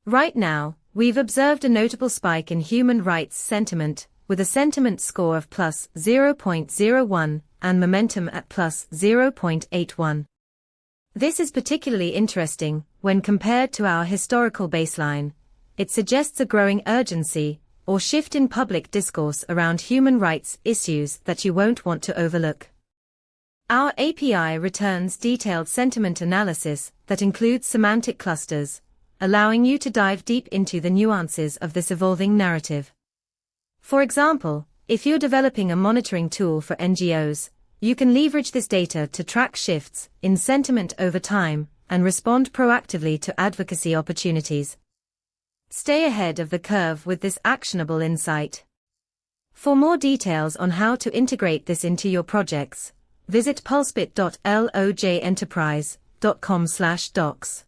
Right now, we've observed a notable spike in human rights sentiment, with a sentiment score of plus 0.01 and momentum at plus 0.81. This is particularly interesting when compared to our historical baseline. It suggests a growing urgency or shift in public discourse around human rights issues that you won't want to overlook. Our API returns detailed sentiment analysis that includes semantic clusters, allowing you to dive deep into the nuances of this evolving narrative. For example, if you're developing a monitoring tool for NGOs, you can leverage this data to track shifts in sentiment over time and respond proactively to advocacy opportunities. Stay ahead of the curve with this actionable insight. For more details on how to integrate this into your projects, visit pulsebit.lojenterprise.com/docs.